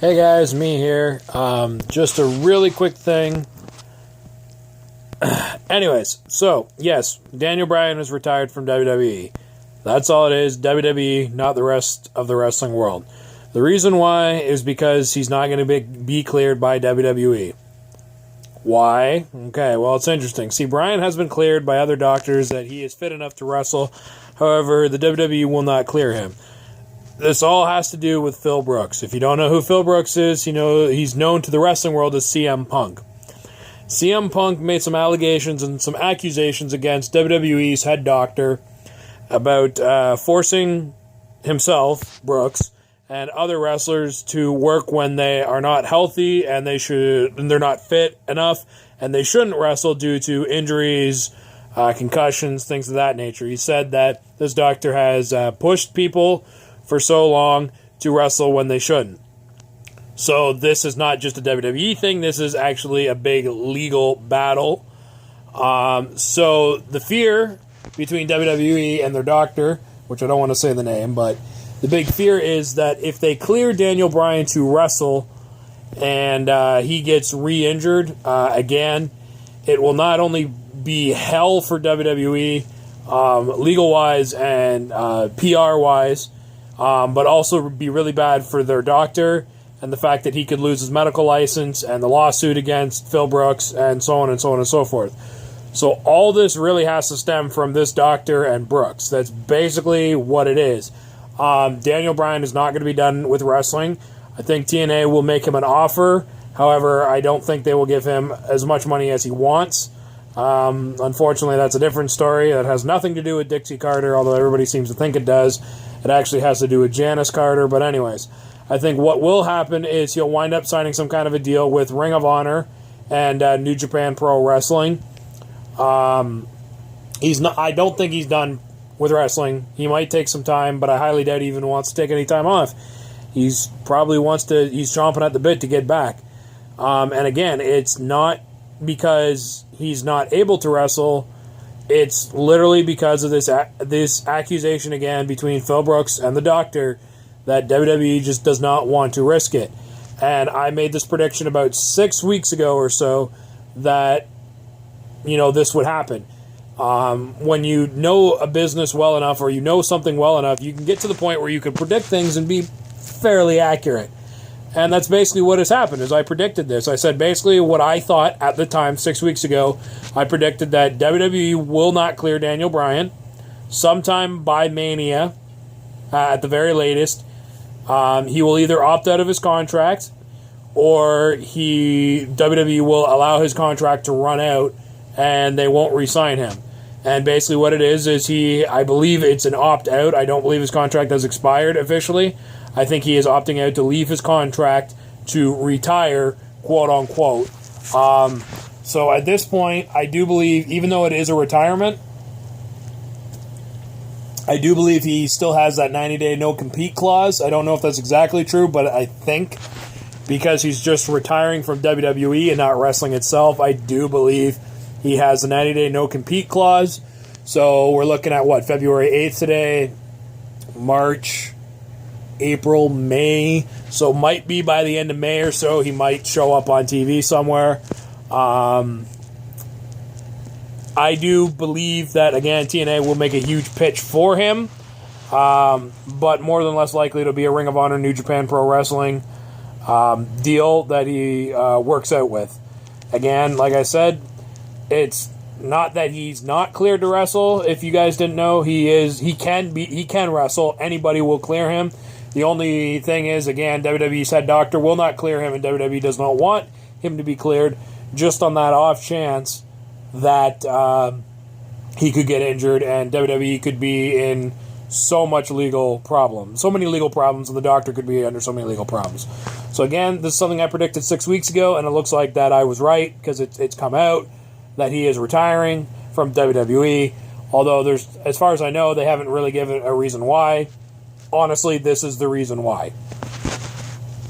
Hey guys, me here. Just a really quick thing. Anyways, so yes, Daniel Bryan is retired from WWE. That's all it is. WWE, not the rest of the wrestling world. The reason why is because he's not going to be cleared by WWE. Why? Okay, well, it's interesting. See, Bryan has been cleared by other doctors that he is fit enough to wrestle. However, the WWE will not clear him. This all has to do with Phil Brooks. If you don't know who Phil Brooks is, he's known to the wrestling world as CM Punk. CM Punk made some allegations and some accusations against WWE's head doctor about forcing himself, Brooks, and other wrestlers to work when they are not healthy and they're not fit enough and they shouldn't wrestle due to injuries, concussions, things of that nature. He said that this doctor has pushed people for so long to wrestle when they shouldn't. So this is not just a WWE thing. This is actually a big legal battle. So the fear between WWE and their doctor, which I don't want to say the name, but the big fear is that if they clear Daniel Bryan to wrestle and he gets re-injured again, it will not only be hell for WWE legal-wise and PR-wise, but also be really bad for their doctor and the fact that he could lose his medical license and the lawsuit against Phil Brooks and so on and so on and so forth. So all this really has to stem from this doctor and Brooks. That's basically what it is. Daniel Bryan is not going to be done with wrestling. I think TNA will make him an offer. However, I don't think they will give him as much money as he wants. Unfortunately, that's a different story. That has nothing to do with Dixie Carter, although everybody seems to think it does. It actually has to do with Janice Carter. But anyways, I think what will happen is he'll wind up signing some kind of a deal with Ring of Honor and New Japan Pro Wrestling. I don't think he's done with wrestling. He might take some time, but I highly doubt he even wants to take any time off. He's chomping at the bit to get back. And again, it's not because he's not able to wrestle. It's literally because of this accusation again between Phil Brooks and the doctor that WWE just does not want to risk it. And I made this prediction about 6 weeks ago or so that, this would happen. When you know a business well enough or you know something well enough, you can get to the point where you can predict things and be fairly accurate. And that's basically what has happened, is I predicted this. I said basically what I thought at the time, 6 weeks ago. I predicted that WWE will not clear Daniel Bryan sometime by Mania, at the very latest. He will either opt out of his contract or WWE will allow his contract to run out and they won't re-sign him. And basically what it is I believe it's an opt-out. I don't believe his contract has expired officially. I think he is opting out to leave his contract to retire, quote-unquote. So at this point, I do believe, even though it is a retirement, I do believe he still has that 90-day no-compete clause. I don't know if that's exactly true, but I think because he's just retiring from WWE and not wrestling itself, I do believe he has a 90-day no-compete clause. So we're looking at, February 8th today, March, April, May. So might be by the end of May or so, he might show up on TV somewhere. I do believe that, again, TNA will make a huge pitch for him. But more than less likely it'll be a Ring of Honor, New Japan Pro Wrestling deal that he works out with. Again, like I said, it's not that he's not cleared to wrestle. If you guys didn't know, he can wrestle. Anybody will clear him. The only thing is, again, WWE's head doctor will not clear him, and WWE does not want him to be cleared, just on that off chance that he could get injured and WWE could be in so many legal problems, and the doctor could be under so many legal problems. So again, this is something I predicted 6 weeks ago, and it looks like that I was right, because it's come out that he is retiring from WWE, although as far as I know, they haven't really given a reason why. Honestly, this is the reason why.